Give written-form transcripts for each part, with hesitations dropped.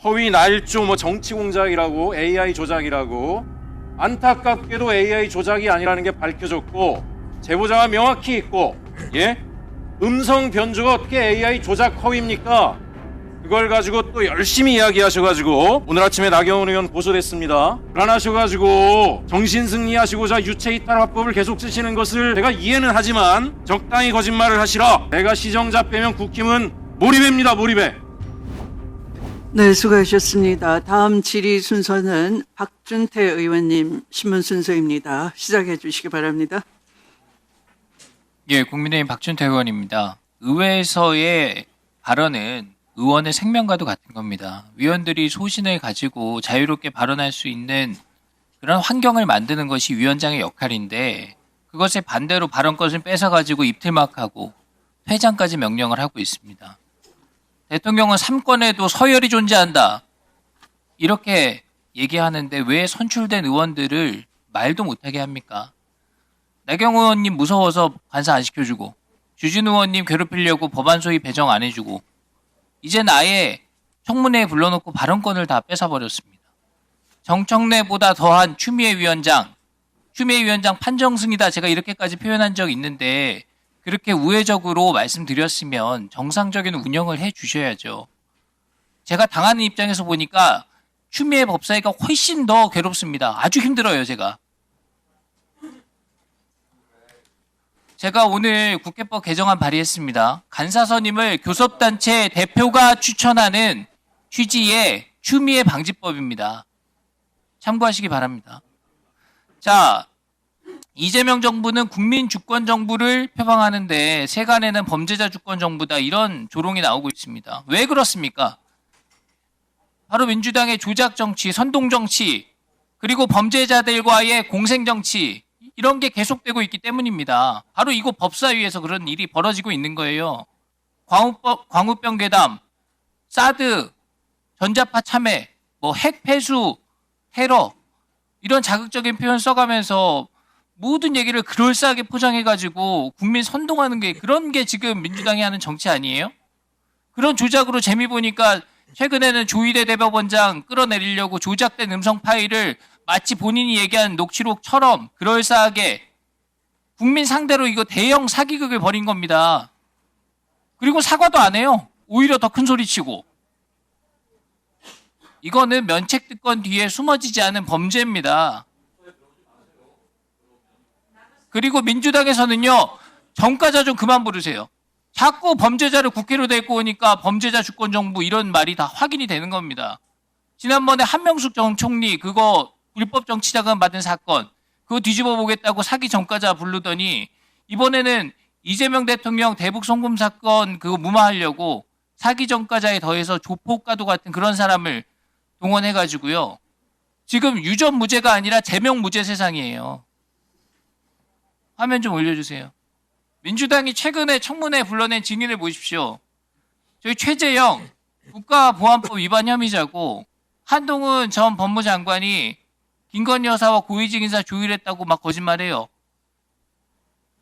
허위 날조 뭐 정치 공작이라고 AI 조작이라고 안타깝게도 AI 조작이 아니라는 게 밝혀졌고 제보자가 명확히 있고 음성 변조가 어떻게 AI 조작 허위입니까? 그걸 가지고 또 열심히 이야기하셔가지고 오늘 아침에 나경원 의원 고소됐습니다. 불안하셔가지고 정신승리 하시고자 유체이탈 화법을 계속 쓰시는 것을 제가 이해는 하지만 적당히 거짓말을 하시라. 내가 시정자 빼면 국힘은 몰입입니다. 몰입해. 네, 수고하셨습니다. 다음 질의 순서는 박준태 의원님 신문 순서입니다. 시작해 주시기 바랍니다. 예, 국민의힘 박준태 의원입니다. 의회에서의 발언은 의원의 생명과도 같은 겁니다. 위원들이 소신을 가지고 자유롭게 발언할 수 있는 그런 환경을 만드는 것이 위원장의 역할인데 그것에 반대로 발언권을 뺏어가지고 입틀막하고 퇴장까지 명령을 하고 있습니다. 대통령은 3권에도 서열이 존재한다. 이렇게 얘기하는데 왜 선출된 의원들을 말도 못하게 합니까? 나경원 의원님 무서워서 관사 안 시켜주고 주진우 의원님 괴롭히려고 법안 소위 배정 안 해주고 이젠 아예 청문회에 불러놓고 발언권을 다 뺏어버렸습니다. 정청래보다 더한 추미애 위원장 판정승이다 제가 이렇게까지 표현한 적이 있는데 그렇게 우회적으로 말씀드렸으면 정상적인 운영을 해주셔야죠. 제가 당하는 입장에서 보니까 추미애 법사위가 훨씬 더 괴롭습니다. 아주 힘들어요, 제가. 제가 오늘 국회법 개정안 발의했습니다. 간사선임을 교섭단체 대표가 추천하는 취지의 추미애 방지법입니다. 참고하시기 바랍니다. 자, 이재명 정부는 국민 주권 정부를 표방하는데 세간에는 범죄자 주권 정부다 이런 조롱이 나오고 있습니다. 왜 그렇습니까? 바로 민주당의 조작 정치, 선동 정치, 그리고 범죄자들과의 공생 정치 이런 게 계속되고 있기 때문입니다. 바로 이곳 법사위에서 그런 일이 벌어지고 있는 거예요. 광우병 괴담, 사드, 전자파 참여, 핵 폐수, 테러 이런 자극적인 표현 써가면서 모든 얘기를 그럴싸하게 포장해가지고 국민 선동하는 게 그런 게 지금 민주당이 하는 정치 아니에요? 그런 조작으로 재미 보니까 최근에는 조희대 대법원장 끌어내리려고 조작된 음성 파일을 마치 본인이 얘기한 녹취록처럼 그럴싸하게 국민 상대로 이거 대형 사기극을 벌인 겁니다. 그리고 사과도 안 해요. 오히려 더 큰 소리 치고. 이거는 면책특권 뒤에 숨어지지 않은 범죄입니다. 그리고 민주당에서는요. 전과자 좀 그만 부르세요. 자꾸 범죄자를 국회로 데리고 오니까 범죄자 주권 정부 이런 말이 다 확인이 되는 겁니다. 지난번에 한명숙 전 총리 그거 불법 정치자금 받은 사건 그거 뒤집어 보겠다고 사기 전과자 부르더니 이번에는 이재명 대통령 대북 송금 사건 그거 무마하려고 사기 전과자에 더해서 조폭과도 같은 그런 사람을 동원해가지고요. 지금 유전 무죄가 아니라 제명 무죄 세상이에요. 화면 좀 올려주세요. 민주당이 최근에 청문회에 불러낸 증인을 보십시오. 저희 최재형 국가보안법 위반 혐의자고 한동훈 전 법무장관이 김건희 여사와 고위직 인사 조율했다고 막 거짓말해요.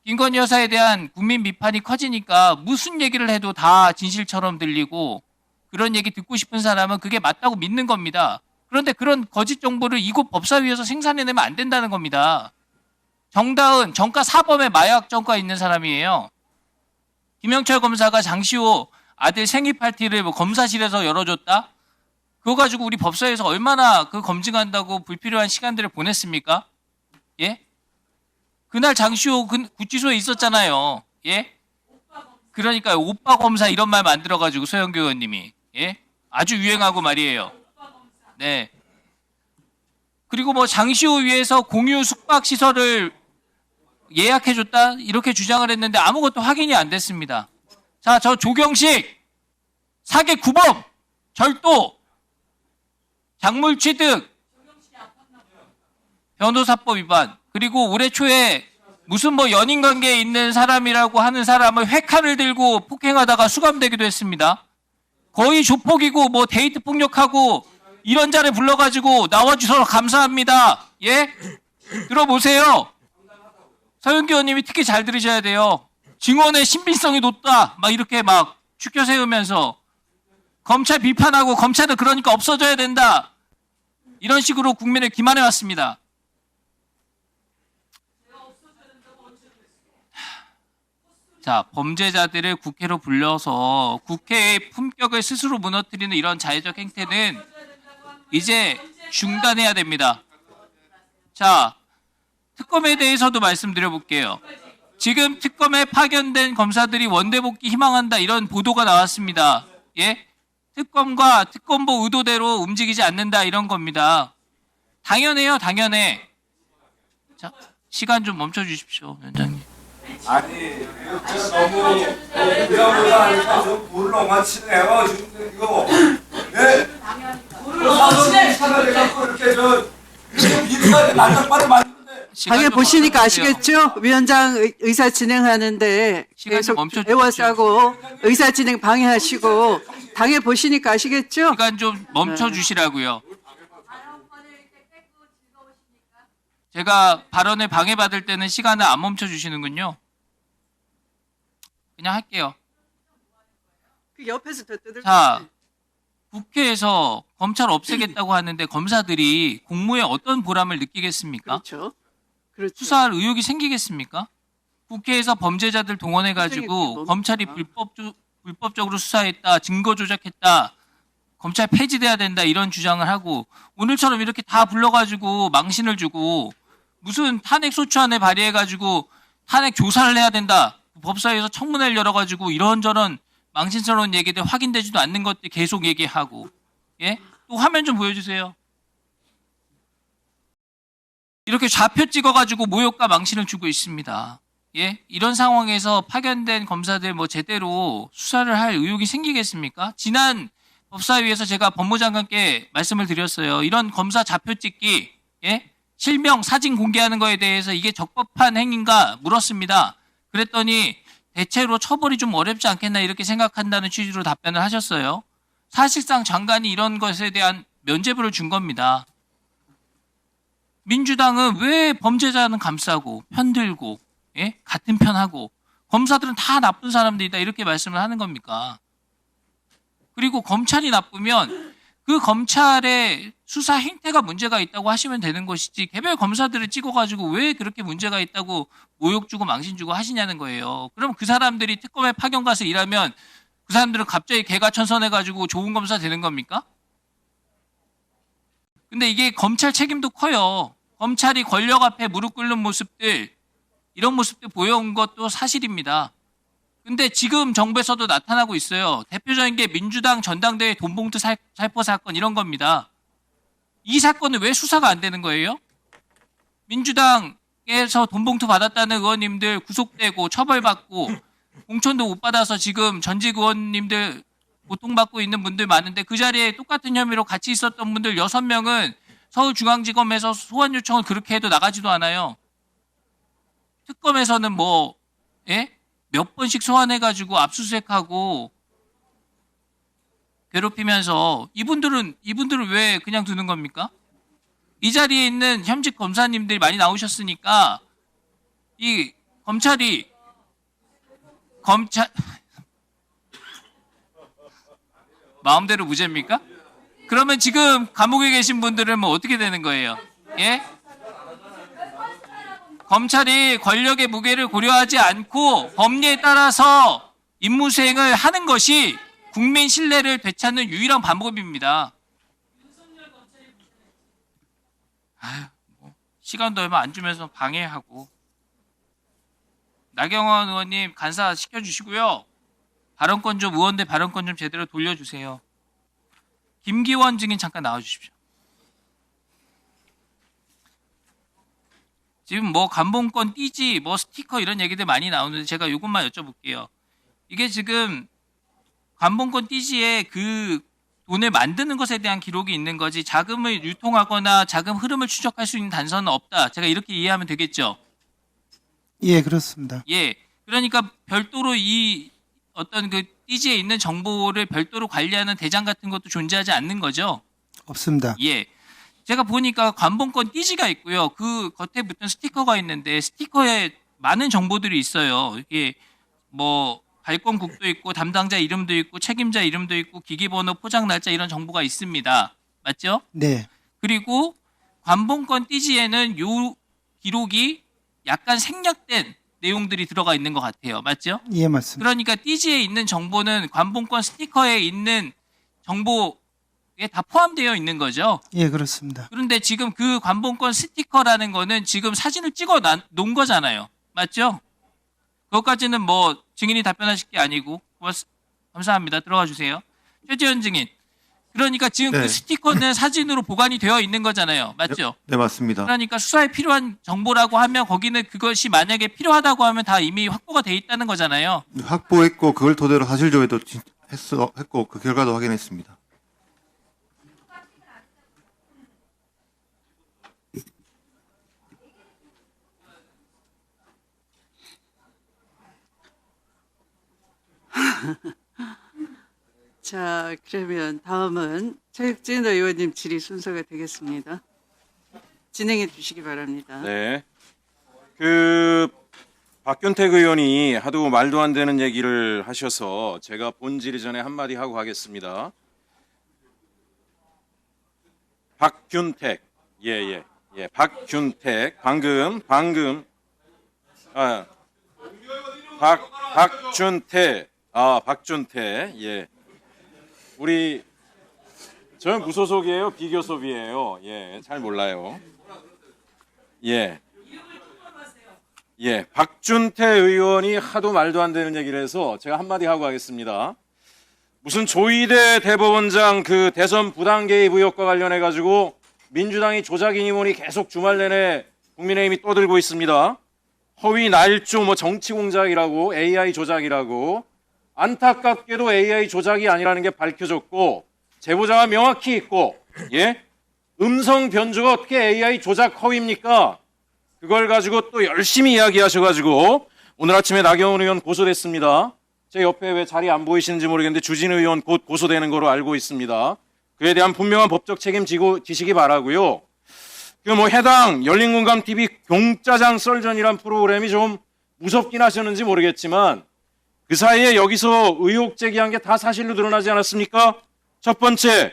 김건희 여사에 대한 국민 비판이 커지니까 무슨 얘기를 해도 다 진실처럼 들리고 그런 얘기 듣고 싶은 사람은 그게 맞다고 믿는 겁니다. 그런데 그런 거짓 정보를 이곳 법사위에서 생산해내면 안 된다는 겁니다. 정다은 정가 사범에 마약 정가 있는 사람이에요. 김영철 검사가 장시호 아들 생일 파티를 검사실에서 열어줬다? 그거 가지고 우리 법사위에서 얼마나 그 검증한다고 불필요한 시간들을 보냈습니까? 예? 그날 장시호 구치소에 있었잖아요. 예? 그러니까 오빠 검사 이런 말 만들어가지고 소영교 의원님이 예? 아주 유행하고 말이에요. 네. 그리고 장시호 위에서 공유 숙박 시설을 예약해줬다 이렇게 주장을 했는데 아무것도 확인이 안 됐습니다. 자, 저 조경식 사기 구범 절도 작물 취득 변호사법 위반 그리고 올해 초에 무슨 연인 관계에 있는 사람이라고 하는 사람을 회칼을 들고 폭행하다가 수감되기도 했습니다. 거의 조폭이고 데이트 폭력하고 이런 자를 불러가지고 나와주셔서 감사합니다. 예? 들어보세요. 서영교 의원님이 특히 잘 들으셔야 돼요. 증언의 신빙성이 높다. 막 이렇게 막 추켜 세우면서 검찰 비판하고 검찰은 그러니까 없어져야 된다. 이런 식으로 국민을 기만해 왔습니다. 자, 범죄자들을 국회로 불러서 국회의 품격을 스스로 무너뜨리는 이런 자해적 행태는 이제 중단해야 됩니다. 자, 특검에 대해서도 말씀드려볼게요. 지금 특검에 파견된 검사들이 원대복귀 희망한다 이런 보도가 나왔습니다. 예? 특검과 특검보 의도대로 움직이지 않는다 이런 겁니다. 당연해요, 당연해. 자, 시간 좀 멈춰 주십시오, 위원장님. 아니 너무 이러고가 하니까 좀 물렁만 치네요 지금 이거. 네? 물렁만 차가 돼갖고 이렇게 민주당이 난장판을 만드는데. 시간 방에 좀 보시니까 멈춰 주세요. 아시겠죠? 위원장 의사 진행하는데 시간 좀 계속 멈춰 에워싸고 의사 진행 방해하시고 방에 보시니까 아시겠죠? 시간 좀 멈춰 주시라고요. 제가 발언을 방해받을 때는 시간을 안 멈춰 주시는군요. 그냥 할게요. 그 옆에서 더 뜯을 자, 국회에서 검찰 없애겠다고 하는데 검사들이 공무에 어떤 보람을 느끼겠습니까? 그렇죠. 그렇죠. 수사할 의혹이 생기겠습니까? 국회에서 범죄자들 동원해가지고 검찰이 불법적으로 수사했다, 증거 조작했다, 검찰 폐지돼야 된다 이런 주장을 하고 오늘처럼 이렇게 다 불러가지고 망신을 주고 무슨 탄핵 소추안을 발의해가지고 탄핵 조사를 해야 된다, 법사위에서 청문회를 열어가지고 이런저런 망신스러운 얘기들 확인되지도 않는 것들 계속 얘기하고, 예? 또 화면 좀 보여주세요. 이렇게 좌표 찍어가지고 모욕과 망신을 주고 있습니다. 예? 이런 상황에서 파견된 검사들 뭐 제대로 수사를 할 의욕이 생기겠습니까? 지난 법사위에서 제가 법무장관께 말씀을 드렸어요. 이런 검사 좌표 찍기, 예? 실명, 사진 공개하는 거에 대해서 이게 적법한 행위인가 물었습니다. 그랬더니 대체로 처벌이 좀 어렵지 않겠나 이렇게 생각한다는 취지로 답변을 하셨어요. 사실상 장관이 이런 것에 대한 면죄부를 준 겁니다. 민주당은 왜 범죄자는 감싸고 편들고, 예? 같은 편하고 검사들은 다 나쁜 사람들이다 이렇게 말씀을 하는 겁니까? 그리고 검찰이 나쁘면 그 검찰의 수사 행태가 문제가 있다고 하시면 되는 것이지 개별 검사들을 찍어가지고 왜 그렇게 문제가 있다고 모욕 주고 망신 주고 하시냐는 거예요. 그럼 그 사람들이 특검에 파견 가서 일하면 그 사람들은 갑자기 개가천선해가지고 좋은 검사 되는 겁니까? 근데 이게 검찰 책임도 커요. 검찰이 권력 앞에 무릎 꿇는 모습들, 이런 모습들 보여온 것도 사실입니다. 근데 지금 정부에서도 나타나고 있어요. 대표적인 게 민주당 전당대회 돈봉투 살포 사건 이런 겁니다. 이 사건은 왜 수사가 안 되는 거예요? 민주당에서 돈봉투 받았다는 의원님들 구속되고 처벌받고 공천도 못 받아서 지금 전직 의원님들 고통받고 있는 분들 많은데 그 자리에 똑같은 혐의로 같이 있었던 분들 6명은 서울중앙지검에서 소환 요청을 그렇게 해도 나가지도 않아요. 특검에서는 뭐, 예? 몇 번씩 소환해가지고 압수수색하고 괴롭히면서 이분들은 왜 그냥 두는 겁니까? 이 자리에 있는 현직 검사님들이 많이 나오셨으니까 이 검찰 마음대로 무죄입니까? 그러면 지금 감옥에 계신 분들은 뭐 어떻게 되는 거예요? 예? 검찰이 권력의 무게를 고려하지 않고 법리에 따라서 임무 수행을 하는 것이 국민 신뢰를 되찾는 유일한 방법입니다. 시간도 얼마 안 주면서 방해하고. 나경원 의원님 간사 시켜주시고요. 의원들 발언권 좀 제대로 돌려주세요. 김기원 증인 잠깐 나와주십시오. 지금 뭐 감봉권 띠지, 뭐 스티커 이런 얘기들 많이 나오는데 제가 이것만 여쭤볼게요. 이게 지금 감봉권 띠지에 그 돈을 만드는 것에 대한 기록이 있는 거지 자금을 유통하거나 자금 흐름을 추적할 수 있는 단서는 없다. 제가 이렇게 이해하면 되겠죠? 예, 그렇습니다. 예. 그러니까 별도로 이 어떤 그 띠지에 있는 정보를 별도로 관리하는 대장 같은 것도 존재하지 않는 거죠? 없습니다. 예. 제가 보니까 관봉권 띠지가 있고요. 그 겉에 붙은 스티커가 있는데 스티커에 많은 정보들이 있어요. 이게 뭐 발권국도 있고 담당자 이름도 있고 책임자 이름도 있고 기기번호, 포장 날짜 이런 정보가 있습니다. 맞죠? 네. 그리고 관본권 띠지에는 요 기록이 약간 생략된 내용들이 들어가 있는 것 같아요. 맞죠? 예, 맞습니다. 그러니까 띠지에 있는 정보는 관본권 스티커에 있는 정보에 다 포함되어 있는 거죠. 예, 그렇습니다. 그런데 지금 그 관본권 스티커라는 거는 지금 사진을 찍어 놓은 거잖아요. 맞죠? 그것까지는 뭐 증인이 답변하실 게 아니고 감사합니다. 들어가 주세요. 최지현 증인. 그러니까 지금 네. 그 스티커는 사진으로 보관이 되어 있는 거잖아요. 맞죠? 네, 맞습니다. 그러니까 수사에 필요한 정보라고 하면 거기는 그것이 만약에 필요하다고 하면 다 이미 확보가 돼 있다는 거잖아요. 확보했고 그걸 토대로 사실 조회도 했고 그 결과도 확인했습니다. 자, 그러면 다음은 최혁진 의원님 질의 순서가 되겠습니다. 진행해 주시기 바랍니다. 네. 박균택 의원이 하도 말도 안 되는 얘기를 하셔서 제가 본질이 전에 한마디 하고 가겠습니다. 박균택. 예. 박균택. 방금. 박준태. 예. 저는 무소속이에요? 비교섭이에요? 예, 잘 몰라요. 예, 박준태 의원이 하도 말도 안 되는 얘기를 해서 제가 한마디 하고 가겠습니다. 무슨 조희대 대법원장 그 대선 부당 개입 의혹과 관련해가지고 민주당이 조작이니 뭐니 계속 주말 내내 국민의힘이 떠들고 있습니다. 허위 날조 뭐 정치 공작이라고 AI 조작이라고. 안타깝게도 AI 조작이 아니라는 게 밝혀졌고 제보자가 명확히 있고 예? 음성 변조가 어떻게 AI 조작 허위입니까? 그걸 가지고 또 열심히 이야기하셔가지고 오늘 아침에 나경원 의원 고소됐습니다. 제 옆에 왜 자리 안 보이시는지 모르겠는데 주진 의원 곧 고소되는 거로 알고 있습니다. 그에 대한 분명한 법적 책임 지시기 바라고요. 해당 열린공감TV 공짜장 썰전이란 프로그램이 좀 무섭긴 하셨는지 모르겠지만 그 사이에 여기서 의혹 제기한 게 다 사실로 드러나지 않았습니까? 첫 번째,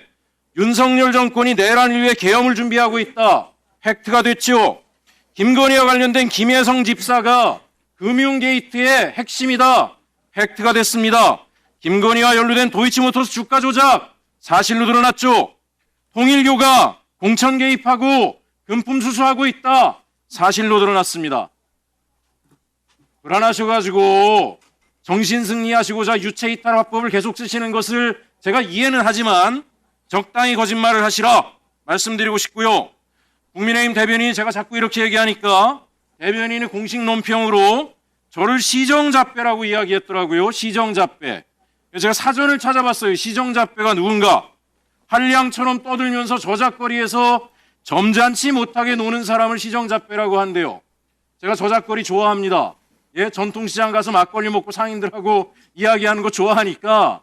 윤석열 정권이 내란 이후에 계엄을 준비하고 있다. 팩트가 됐죠. 김건희와 관련된 김혜성 집사가 금융게이트의 핵심이다. 팩트가 됐습니다. 김건희와 연루된 도이치모터스 주가 조작 사실로 드러났죠. 통일교가 공천 개입하고 금품 수수하고 있다. 사실로 드러났습니다. 불안하셔가지고 정신승리하시고자 유체이탈 화법을 계속 쓰시는 것을 제가 이해는 하지만 적당히 거짓말을 하시라 말씀드리고 싶고요. 국민의힘 대변인이 제가 자꾸 이렇게 얘기하니까 대변인의 공식 논평으로 저를 시정잡배라고 이야기했더라고요. 시정잡배. 제가 사전을 찾아봤어요. 시정잡배가 누군가. 한량처럼 떠들면서 저작거리에서 점잖지 못하게 노는 사람을 시정잡배라고 한대요. 제가 저작거리 좋아합니다. 예, 전통시장 가서 막걸리 먹고 상인들하고 이야기하는 거 좋아하니까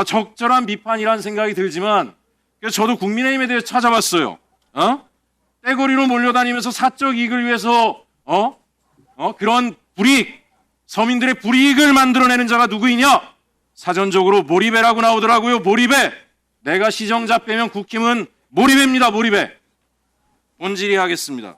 적절한 비판이라는 생각이 들지만 그래서 저도 국민의힘에 대해서 찾아봤어요. 떼거리로 몰려다니면서 사적 이익을 위해서 그런 불이익, 서민들의 불이익을 만들어내는 자가 누구이냐? 사전적으로 몰입해라고 나오더라고요. 몰입해. 내가 시정잡배면 국힘은 몰입해입니다. 몰입해. 본질이 하겠습니다.